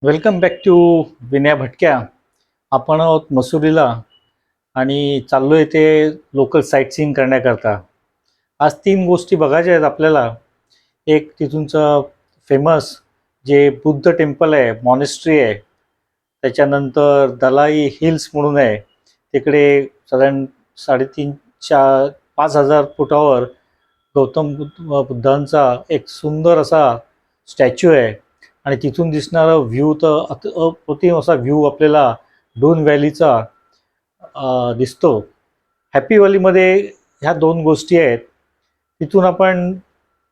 Welcome back to Vinaya भटक्या. आपण आहोत मसुरीला आणि चाललो आहे ते लोकल साईटसीइंग करण्याकरता. आज तीन गोष्टी बघायच्या आहेत आपल्याला. एक तिथूनचं फेमस जे बुद्ध टेम्पल आहे, मॉनेस्ट्री आहे. त्याच्यानंतर दलाई हिल्स म्हणून आहे. तिकडे साधारण 3,500 फुटावर बुद्धांचा एक सुंदर असा स्टॅच्यू आहे. आणि तिथून दिसणारा व्ह्यू तर अप्रतिम असा व्ह्यू आपल्याला डोन व्हॅलीचा दिसतो. हॅपी व्हॅलीमध्ये ह्या दोन गोष्टी आहेत. तिथून आपण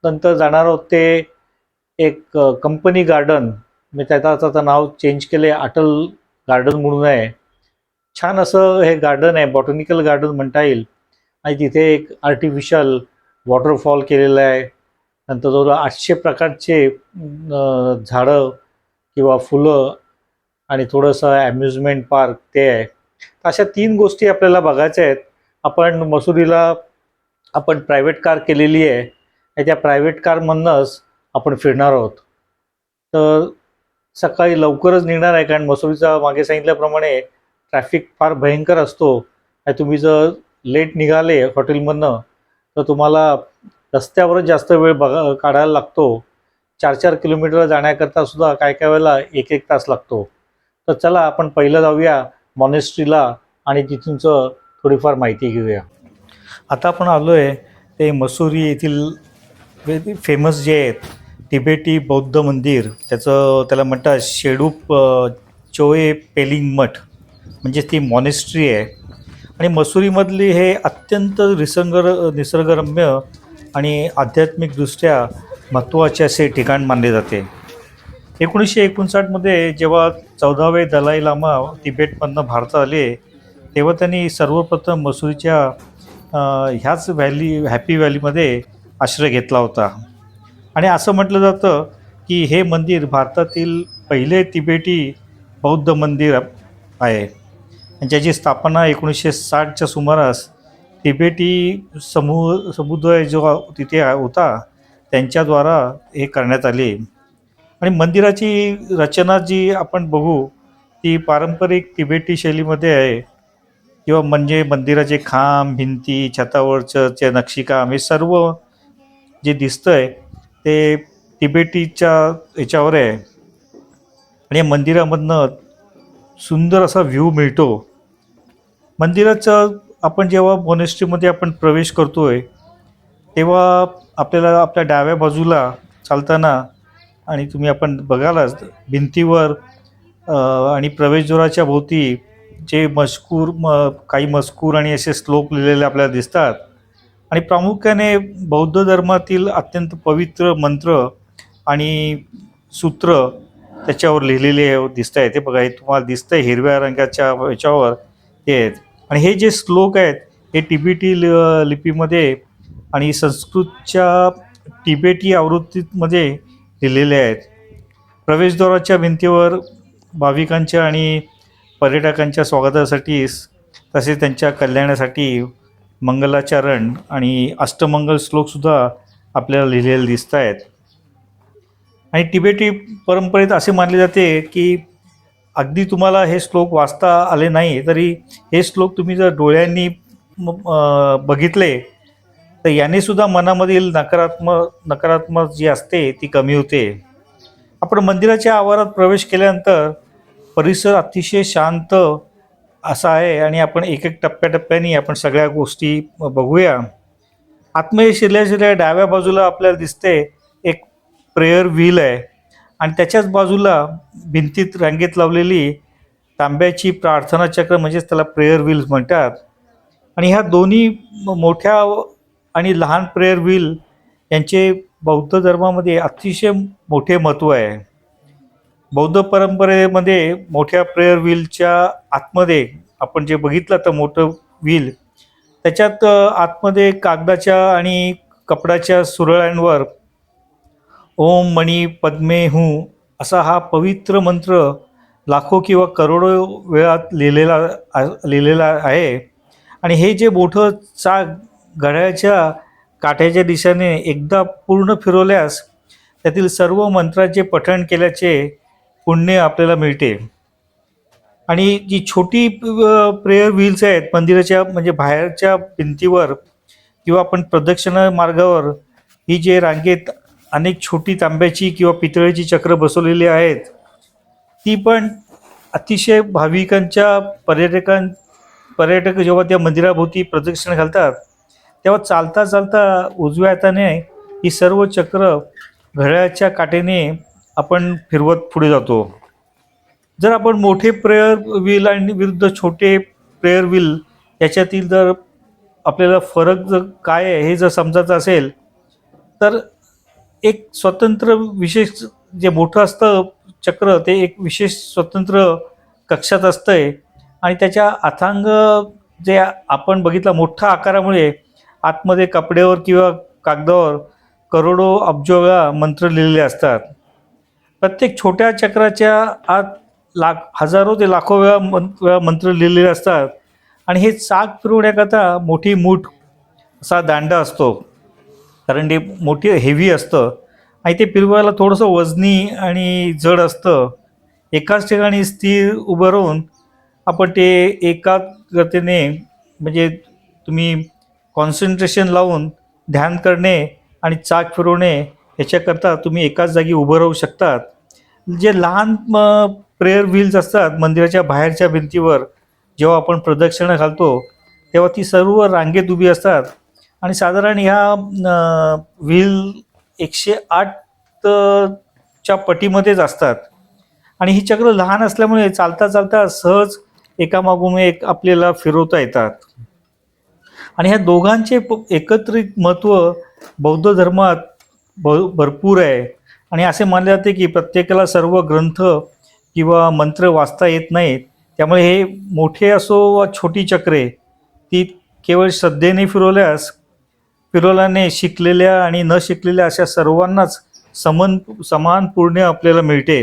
नंतर जाणार आहोत ते एक कंपनी गार्डन. मी त्याचं आता नाव चेंज केले, अटल गार्डन म्हणून आहे. छान असं हे गार्डन आहे, बॉटनिकल गार्डन म्हणता येईल. आणि तिथे एक आर्टिफिशियल वॉटरफॉल केलेला आहे. नंतर जवळजवळ 800 प्रकारचे झाडं किंवा फुलं आणि थोडंसं ॲम्युजमेंट पार्क ते आहे. अशा तीन गोष्टी आपल्याला बघायच्या आहेत. आपण मसुरीला प्रायव्हेट कार केलेली आहे आणि त्या प्रायव्हेट कारमधनंच आपण फिरणार आहोत. तर सकाळी लवकरच निघणार आहे, कारण मसुरीचा मागे सांगितल्याप्रमाणे ट्रॅफिक फार भयंकर असतो. आणि तुम्ही जर लेट निघाले हॉटेलमधनं तर तुम्हाला रस्त्यावरच जास्त वेळ काढायला लागतो. 4-4 किलोमीटर जाण्याकरता सुद्धा काय काय वेळेला 1-1 तास लागतो. तर चला आपण पहिलं जाऊया मॉनेस्ट्रीला आणि तिथूनचं थोडीफार माहिती घेऊया. आता आपण आलो आहे ते मसुरी येथील फेमस जे आहेत तिबेटी बौद्ध मंदिर. त्याला म्हणतात शेडूप चोए पेलिंग मठ, म्हणजे ती मॉनेस्ट्री आहे. आणि मसुरीमधली हे अत्यंत निसर्गरम्य आणि आध्यात्मिकदृष्ट्या महत्त्वाचे असे ठिकाण मानले जाते. 1959मध्ये जेव्हा 14वे दलाई लामा तिबेटमधनं भारतात आले तेव्हा त्यांनी सर्वप्रथम मसुरीच्या ह्याच हॅपी व्हॅलीमध्ये आश्रय घेतला होता. आणि असं म्हटलं जातं की हे मंदिर भारतातील पहिले तिबेटी बौद्ध मंदिर आहे. ज्याची स्थापना 1960च्या सुमारास तिबेटी समुदाय जो तिथे होता त्यांच्याद्वारा हे करण्यात आले. आणि मंदिराची रचना जी आपण बघू ती पारंपरिक तिबेटी शैलीमध्ये आहे. किंवा म्हणजे मंदिराचे खांब, भिंती, छतावरचं नक्षीकाम हे सर्व जे दिसतंय ते तिबेटीच्या याच्यावर आहे. आणि या मंदिरामधनं सुंदर असा व्ह्यू मिळतो. मंदिराचं आपण जेव्हा मॉनेस्ट्रीमध्ये आपण प्रवेश करतोय तेव्हा आपल्याला आपल्या डाव्या बाजूला चालताना आणि आपण बघालाच भिंतीवर आणि प्रवेशद्वाराच्या भोवती जे काही मजकूर आणि असे श्लोक लिहिलेले आपल्याला दिसतात. आणि प्रामुख्याने बौद्ध धर्मातील अत्यंत पवित्र मंत्र आणि सूत्र त्याच्यावर लिहिलेले दिसत आहे. ते बघा, हे तुम्हाला दिसतंय हिरव्या रंगाच्या याच्यावर हे आहेत. आणि हे जे श्लोक आहेत हे तिबेटी लिपीमध्ये आणि संस्कृतच्या तिबेटी आवृत्तीमध्ये लिहिलेले आहेत. प्रवेशद्वाराच्या भिंतीवर भाविकांच्या आणि पर्यटकांच्या स्वागतासाठी तसेच त्यांच्या कल्याणासाठी मंगलाचरण आणि अष्टमंगल श्लोकसुद्धा आपल्याला लिहिलेले दिसत आहेत. आणि तिबेटी परंपरेत असे मानले जाते की अगदी तुम्हाला हे श्लोक वाचता आले नाही तरी हे श्लोक तुम्ही जर डोळ्यांनी बघितले तर याने सुद्धा मनामधील नकारात्मक जी असते ती कमी होते. आपण मंदिराच्या आवारात प्रवेश केल्यानंतर परिसर अतिशय शांत असा आहे आणि आपण एक टप्प्याटप्प्याने आपण सगळ्या गोष्टी बघूया. आतमध्ये शिरल्या डाव्या बाजूला आपल्याला दिसते एक प्रेयर व्हील आहे आणि त्याच्याच बाजूला भिंतीत रांगेत लावलेली तांब्याची प्रार्थना चक्र, म्हणजेच त्याला प्रेयर व्हील्स म्हणतात. आणि ह्या दोन्ही मोठ्या आणि लहान प्रेयर व्हील यांचे बौद्ध धर्मामध्ये अतिशय मोठे महत्त्व आहे. बौद्ध परंपरेमध्ये मोठ्या प्रेयर व्हीलच्या आतमध्ये आपण जे बघितलं तर मोठं व्हील त्याच्यात आतमध्ये कागदाच्या आणि कपड्याच्या सुरळ्यांवर ओम मणी पद्मे हूँ असा हा पवित्र मंत्र लाखो किंवा करोडो वेळात लिहिलेला आहे. आणि हे जे मोठं चाक घड्याळाच्या काठ्याच्या दिशेने एकदा पूर्ण फिरवल्यास त्यातील सर्व मंत्राचे पठण केल्याचे पुण्य आपल्याला मिळते. आणि जी छोटी प्रेयर व्हील्स आहेत मंदिराच्या म्हणजे बाहेरच्या भिंतीवर किंवा आपण प्रदक्षिणा मार्गावर, ही जे रांगेत अनेक छोटी तांब्याची किंवा पितळेची चक्र बसवलेली आहेत, ती पण अतिशय भाविकांच्या पर्यटक जेव्हा त्या मंदिराभोवती प्रदक्षिणा घालतात तेव्हा चालता चालता उजव्या हाताने ही सर्व चक्र घड्याळाच्या काटेने आपण फिरवत पुढे जातो. जर आपण मोठे प्रेयर व्हील आणि विरुद्ध छोटे प्रेयर व्हील याच्यातील जर आपल्याला फरक जर काय आहे हे जर समजायचं असेल, तर एक स्वतंत्र विशेष जे मोठं असतं चक्र ते एक विशेष स्वतंत्र कक्षात असतंय आणि त्याच्या अथांग जे आपण बघितला मोठ्या आकारामुळे आतमध्ये कपड्यावर किंवा कागदावर करोडो अब्जो वेळा मंत्र लिहिलेले असतात. प्रत्येक छोट्या चक्राच्या आत हजारो ते लाखो वेळा मंत्र लिहिलेले असतात आणि हे चाक फिरवण्याकरता मोठी मूठ असा दांडा असतो, कारण ते मोठी हेवी असतं आणि ते फिरवायला थोडंसं वजनी आणि जड असतं. एकाच ठिकाणी स्थिर उभं राहून आपण ते एकाग्रतेने म्हणजे तुम्ही कॉन्सन्ट्रेशन लावून ध्यान करणे आणि चाक फिरवणे याच्याकरता तुम्ही एकाच जागी उभं राहू शकतात. जे लहान प्रेयर व्हील्स असतात मंदिराच्या बाहेरच्या भिंतीवर जेव्हा आपण प्रदक्षिणा घालतो तेव्हा ती सर्व रांगेत उभी असतात आणि साधारण ह्या व्हील 108 च्या पटीमध्येच असतात आणि ही चक्र लहान असल्यामुळे चालता चालता सहज एकामागून एक आपल्याला फिरवता येतात. आणि ह्या दोघांचे एकत्रित महत्त्व बौद्ध धर्मात भरपूर आहे आणि असे मानले जाते की प्रत्येकाला सर्व ग्रंथ किंवा मंत्र वाचता येत नाहीत, त्यामुळे हे मोठे असो वा छोटी चक्रे ती केवळ श्रद्धेने फिरवल्याने शिकलेल्या आणि न शिकलेल्या अशा सर्वांनाच समान पुण्य आपल्याला मिळते.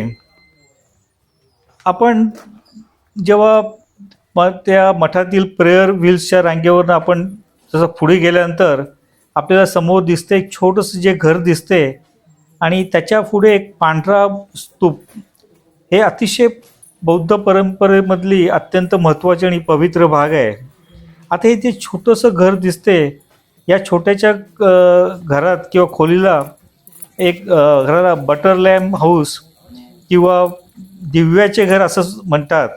आपण जेव्हा त्या मठातील प्रेयर व्हील्सच्या रांगेवरून आपण जसं पुढे गेल्यानंतर आपल्याला समोर दिसते एक छोटंसं जे घर दिसते आणि त्याच्या पुढे एक पांढरा स्तूप. हे अतिशय बौद्ध परंपरेमधली अत्यंत महत्त्वाची आणि पवित्र भाग आहे. आता हे जे छोटंसं घर दिसते या छोट्याच्या घरात किंवा खोलीला घराला बटर लॅम्प हाऊस किंवा दिव्याचे घर असं म्हणतात.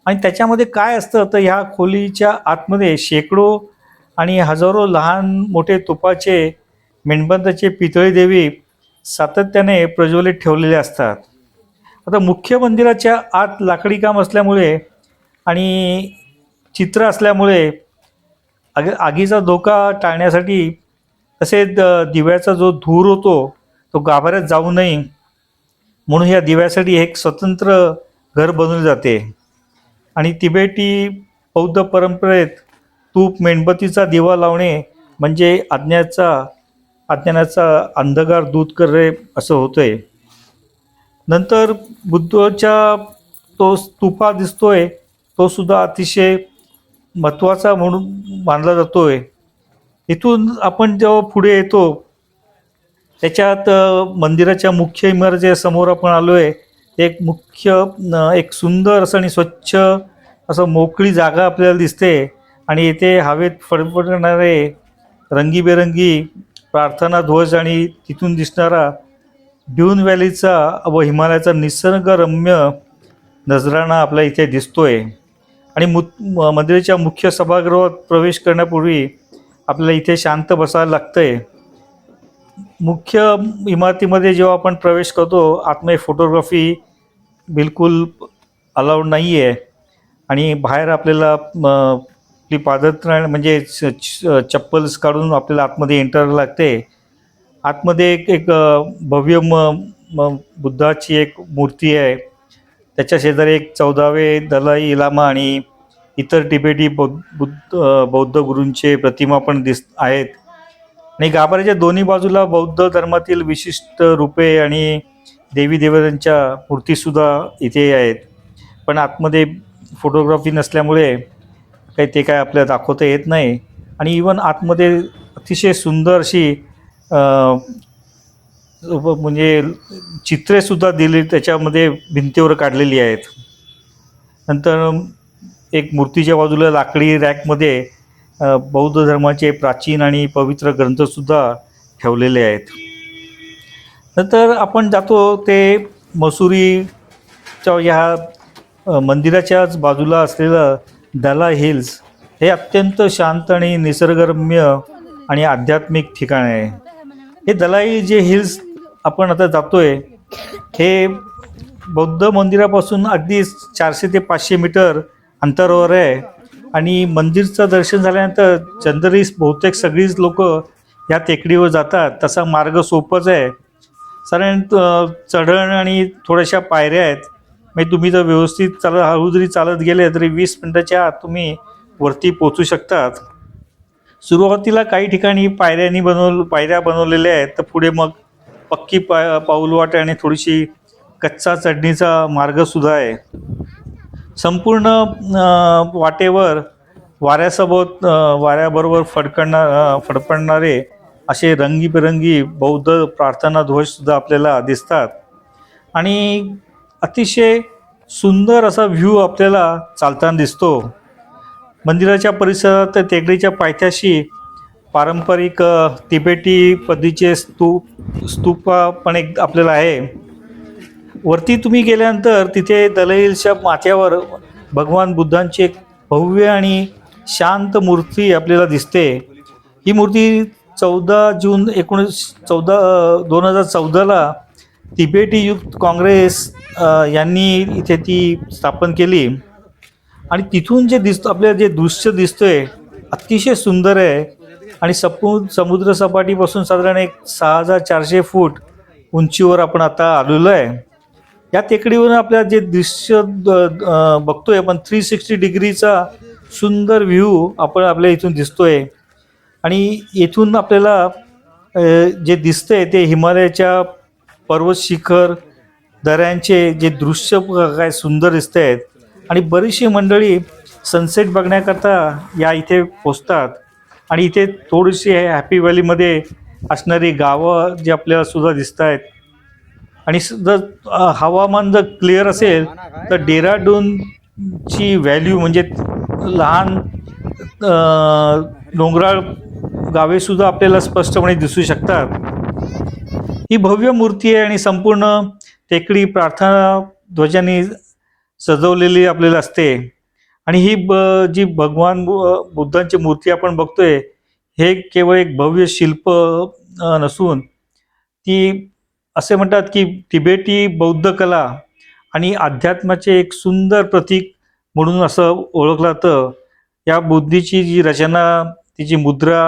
आणि त्याच्यामध्ये काय असतं तर ह्या खोलीच्या आतमध्ये शेकडो आणि हजारो लहान मोठे तुपाचे मेणबंदाचे पितळी देवी सातत्याने प्रज्वलित ठेवलेले असतात. आता मुख्य मंदिराच्या आत लाकडी काम असल्यामुळे आणि चित्र असल्यामुळे आगीचा धोका टाळण्यासाठी तसेच दिव्याचा जो धूर होतो तो गाभाऱ्यात जाऊ नये म्हणून या दिव्यासाठी एक स्वतंत्र घर बनवले जाते. आणि तिबेटी बौद्ध परंपरेत तूप मेणबत्तीचा दिवा लावणे म्हणजे अज्ञानाचा अंधकार दूर करणे असं होतंय. नंतर बुद्धाच्या तो स्तूपा दिसतोय तो सुद्धा अतिशय महत्त्वाचा म्हणून मानला जातोय. इथून आपण जेव्हा पुढे येतो त्याच्यात मंदिराच्या मुख्य इमारतीसमोर आपण आलो आहे. एक सुंदर असं आणि स्वच्छ असं मोकळी जागा आपल्याला दिसते आणि इथे हवेत फडफडणारे रंगीबेरंगी प्रार्थना ध्वज आणि तिथून दिसणारा ड्यून व्हॅलीचा व हिमालयाचा निसर्गरम्य नजराणा आपल्या इथे दिसतोय. आणि मंदिराच्या मुख्य सभागृहात प्रवेश करण्यापूर्वी आपल्याला इथे शांत बसायला लागतंय. मुख्य इमारतीमध्ये जेव्हा आपण प्रवेश करतो आतमध्ये फोटोग्राफी बिलकुल अलाउड नाही आहे आणि बाहेर आपल्याला आपली पादत्राण म्हणजे चप्पल्स काढून आपल्याला आतमध्ये एंटर लागते. आतमध्ये एक भव्य बुद्धाची एक मूर्ती आहे. त्याच्या शेजारी एक 14वे दलाई लामा आणि इतर तिबेटी बौद्ध गुरूंचे प्रतिमा पण आहेत. आणि गाभाऱ्याच्या दोन्ही बाजूला बौद्ध धर्मातील विशिष्ट रूपे आणि देवी देवतांच्या मूर्तीसुद्धा इथे आहेत. पण आतमध्ये फोटोग्राफी नसल्यामुळे ते काय आपल्याला दाखवता येत नाही. आणि इवन आतमध्ये अतिशय सुंदर अशी म्हणजे चित्रेसुद्धा दिली त्याच्यामध्ये भिंतीवर काढलेली आहेत. नंतर एक मूर्तीच्या बाजूला लाकडी रॅकमध्ये बौद्ध धर्माचे प्राचीन आणि पवित्र ग्रंथसुद्धा ठेवलेले आहेत. नंतर आपण जातो ते मसुरीच्या ह्या मंदिराच्याच बाजूला असलेलं दला हिल्स. हे अत्यंत शांत आणि निसर्गरम्य आणि आध्यात्मिक ठिकाण आहे. हे दलाई जे हिल्स आपण आता जातोय हे बौद्ध मंदिरापासून अगदी 400 ते 500 मीटर अंतरावर आहे. आणि मंदिरचं दर्शन झाल्यानंतर जनरली बहुतेक सगळीच लोक या टेकडीवर जातात. तसा मार्ग सोपंच आहे. साधारण चढण आणि थोड्याशा पायऱ्या आहेत. म्हणजे तुम्ही जर व्यवस्थित हळू जरी चालत गेले तरी 20 मिनिटाच्या आत तुम्ही वरती पोचू शकतात. सुरुवातीला काही ठिकाणी पायऱ्या बनवलेल्या आहेत, तर पुढे मग पक्की पाऊलवाट आणि थोडीशी कच्चा चढणीचा मार्गसुद्धा आहे. संपूर्ण वाटेवर वाऱ्याबरोबर फडफडणारे असे रंगीबेरंगी बौद्ध प्रार्थना ध्वजसुद्धा आपल्याला दिसतात. आणि अतिशय सुंदर असा व्ह्यू आपल्याला चालताना दिसतो. मंदिराच्या परिसरात टेकडीच्या पायथ्याशी पारंपरिक तिबेटी पद्धतीचे स्तूप पण एक आपल्याला आहे. वरती तुम्ही गेल्यानंतर तिथे दलईलच्या माथ्यावर भगवान बुद्धांची एक भव्य आणि शांत मूर्ती आपल्याला दिसते. ही मूर्ती 14 जून 2014ला तिबेटी युथ काँग्रेस यांनी इथे ती स्थापन केली. आणि तिथून जे आपल्याला जे दृश्य दिसतंय अतिशय सुंदर आहे. आणि समुद्र सपाटीपासून साधारण एक 6400 फूट उंचीवर आपण आता आलेलो आहे. या टेकडीवरून आपल्याला जे दृश्य बघतोय आपण 360 डिग्रीचा सुंदर व्ह्यू आपल्या इथून दिसतोय. आणि इथून आपल्याला जे दिसतंय ते हिमालयाच्या पर्वत शिखर दऱ्यांचे जे दृश्य काय सुंदर दिसत आहेत. आणि बरीचशी मंडळी सनसेट बघण्याकरता या इथे पोचतात. आणि इथे थोडीशी हॅपी व्हॅलीमध्ये असणारी गावं जी आपल्याला सुद्धा दिसत आहेत. आणि जर हवामान जर क्लिअर असेल तर डेहराडूनची व्हॅल्यू म्हणजे लहान डोंगराळ गावेसुद्धा आपल्याला स्पष्टपणे दिसू शकतात. ही भव्य मूर्ती आहे आणि संपूर्ण टेकडी प्रार्थना ध्वजांनी सजवलेली आपल्याला असते. आणि ही जी भगवान बुद्धांची मूर्ती आपण बघतोय हे केवळ एक भव्य शिल्प नसून ती असे म्हणतात की तिबेटी बौद्ध कला आणि अध्यात्माचे एक सुंदर प्रतीक म्हणून असं ओळखलं जातं. या बुद्धीची जी रचना, तिची मुद्रा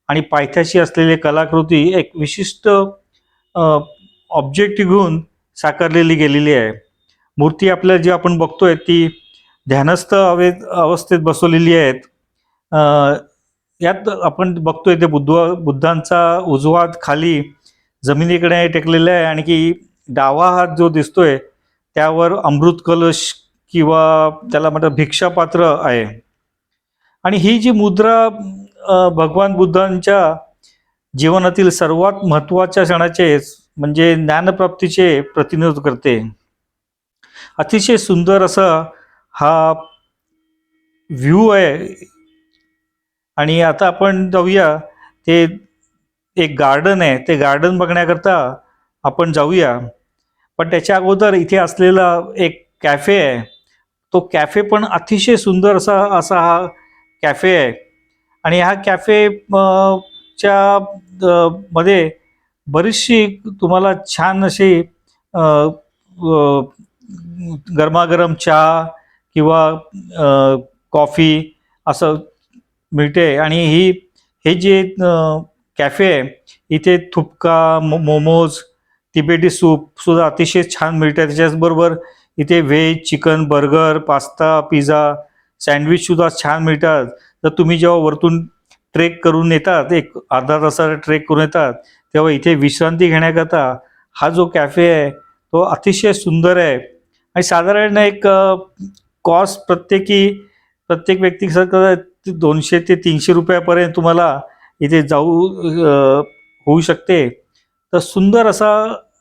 आणि पायथ्याशी असलेली कलाकृती एक विशिष्ट ऑब्जेक्ट घेऊन साकारलेली गेलेली आहे. मूर्ती आपल्याला जी आपण बघतोय ती ध्यानस्थ अवस्थेत बसवलेली आहेत. यात आपण बघतोय ते बुद्धांचा उजवा हात खाली जमिनीकडे टेकलेला आहे. आणि की डावा हात जो दिसतोय त्यावर अमृत कलश किंवा त्याला म्हणतात भिक्षापात्र आहे. आणि ही जी मुद्रा भगवान बुद्धांच्या जीवनातील सर्वात महत्त्वाच्या क्षणाचे म्हणजे ज्ञानप्राप्तीचे प्रतिनिधित्व करते. अतिशय सुंदर असा हा व्ह्यू आहे. आणि आता आपण जाऊया, ते एक गार्डन आहे, ते गार्डन बघण्याकरता आपण जाऊया. पण त्याच्या अगोदर इथे असलेला एक कॅफे आहे, तो कॅफे पण अतिशय सुंदर असा हा कॅफे आहे. आणि ह्या कॅफे च्या मध्ये बरीचशी तुम्हाला छान अशी गरमागरम चहा किंवा कॉफी असं मिळते. आणि हे जे कॅफे आहे इथे थुपका, मोमोज, तिबेटी सूपसुद्धा अतिशय छान मिळते. त्याच्याचबरोबर इथे veg, chicken, burger, pasta, pizza, सँडविचसुद्धा छान मिळतात. तर तुम्ही जेव्हा वरतून ट्रेक करून येतात, एक अर्धा तासाचा ट्रेक करून येतात, तेव्हा इथे विश्रांती घेण्याकरता हा जो कॅफे आहे तो अतिशय सुंदर आहे. आणि साधारण एक कॉस्ट प्रत्येक व्यक्तीसारखं 200 ते 300 रुपयापर्यंत तुम्हाला इथे होऊ शकते. तर सुंदर असा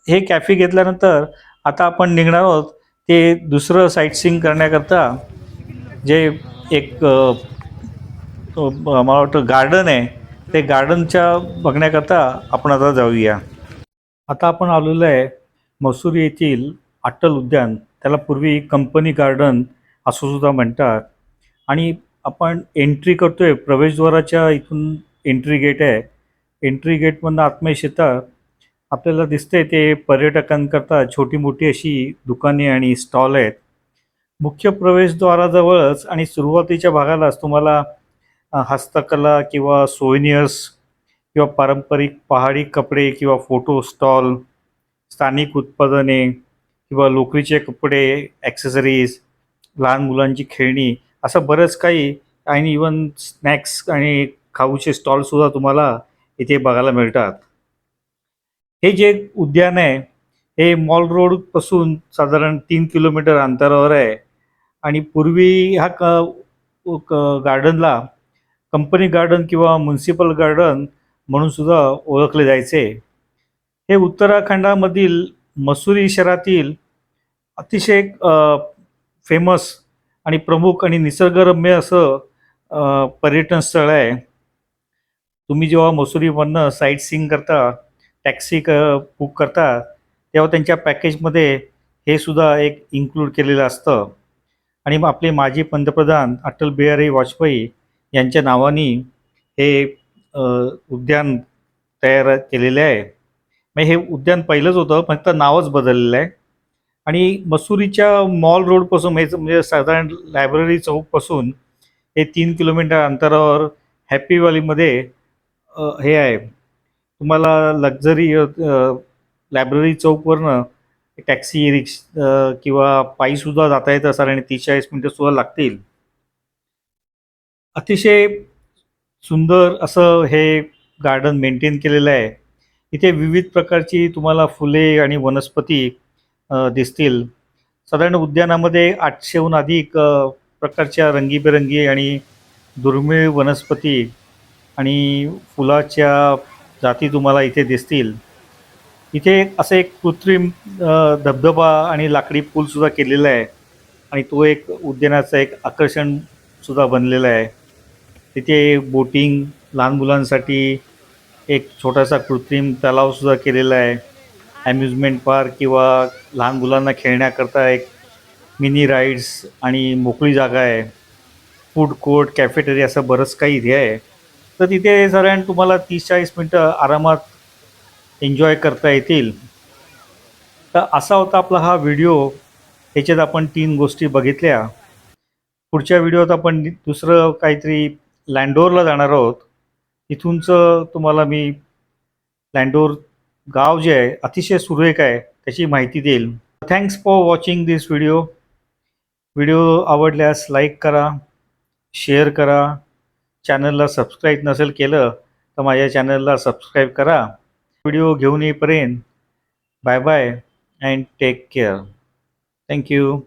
हे कॅफे घेतल्यानंतर आता आपण निघणार आहोत ते दुसरं साईटसीइंग करण्याकरता, जे एक मला वाटतं गार्डन आहे, ते गार्डनच्या बघण्याकरता आपण आता जाऊया. आता आपण आलेलो आहे मसुरी येथील अट्टल उद्यान, त्याला पूर्वी कंपनी गार्डन असं सुद्धा म्हणतात. आणि आपण एंट्री करतोय, प्रवेशद्वाराच्या इथून एंट्री गेट आहे. एंट्री गेटमधनं आतमध्ये येता आपल्याला दिसते ते पर्यटकांकरता छोटी मोठी अशी दुकाने आणि स्टॉल आहेत. मुख्य प्रवेशद्वाराजवळच आणि सुरुवातीच्या भागालाच तुम्हाला हस्तकला किंवा सोव्हिनियर्स किंवा पारंपरिक पहाडी कपडे किंवा फोटो स्टॉल, स्थानिक उत्पादने किंवा लोकरीचे कपडे, ॲक्सेसरीज, लहान मुलांची खेळणी, असं बरंच काही, आणि इवन स्नॅक्स आणि खाऊचे स्टॉलसुद्धा तुम्हाला इथे बघायला मिळतात. हे जे उद्यान आहे हे मॉल रोडपासून साधारण 3 किलोमीटर अंतरावर आहे. आणि पूर्वी ह्या गार्डनला कंपनी गार्डन किंवा म्युन्सिपल गार्डन म्हणून सुद्धा ओळखले जायचे. हे उत्तराखंडामधील मसुरी शहरातील अतिशय फेमस आणि प्रमुख आणि निसर्गरम्य असं पर्यटन स्थळ आहे. तुम्ही जेव्हा मसुरीमधनं साईट सीइंग करता, टॅक्सी बुक करता, तेव्हा त्यांच्या पॅकेजमध्ये हे सुद्धा एक इन्क्लूड केलेलं असतं. आणि मग आपले माजी पंतप्रधान अटल बिहारी वाजपेयी यांच्या नावाने हे उद्यान तयार केलेले आहे. म्हणजे हे उद्यान पहिलंच होतं, फक्त नावच बदललेलं आहे. आणि मसुरीच्या मॉल रोडपासून म्हणजे साधारण लायब्ररी चौकपासून हे 3 किलोमीटर अंतरावर हॅपी व्हॅलीमध्ये हे आहे. तुम्हाला लक्झरी लायब्ररी चौकवरनं टॅक्सी, किंवा पायीसुद्धा जाता येतं. साधारण 30-40 मिनटंसुद्धा लागतील. अतिशय सुंदर असं हे गार्डन मेंटेन केलेलं आहे. इथे विविध प्रकारची तुम्हाला फुले आणि वनस्पती दिसतील. साधारण उद्यानामध्ये 800हून अधिक प्रकारच्या रंगीबेरंगी आणि दुर्मिळ वनस्पती आणि फुलाच्या जाती तुम्हाला इथे दिसतील. इथे असं एक कृत्रिम धबधबा आणि लाकडी पूलसुद्धा केलेला आहे. आणि तो एक उद्यानाचं एक आकर्षणसुद्धा बनलेलं आहे. तिथे बोटिंग, लहान मुलांसाठी एक छोटासा कृत्रिम तलावसुद्धा केलेला आहे. ॲम्युजमेंट पार्क किंवा लहान मुलांना खेळण्याकरता एक मिनी राईड्स आणि मोकळी जागा आहे. फूड कोर्ट, कॅफेटेरिया असं बरंच काही इथे आहे. तर तिथे साधारण तुम्हाला 30-40 मिनटं आरामात एन्जॉय करता येतील. तर असा होता आपला हा व्हिडिओ. ह्याच्यात आपण 3 गोष्टी बघितल्या. पुढच्या व्हिडिओत आपण दुसरं काहीतरी लँडोरला जाणार आहोत. इथूनचं तुम्हाला मी लँडोर गाव जे आहे अतिशय सुरेख आहे त्याची माहिती देईल. Thanks for watching this video. Video आवडल्यास लाईक करा, शेअर करा. चॅनलला सबस्क्राईब नसेल केलं तर माझ्या चॅनलला सबस्क्राईब करा. व्हिडिओ घेऊन येईपर्यंत bye bye and take care. Thank you.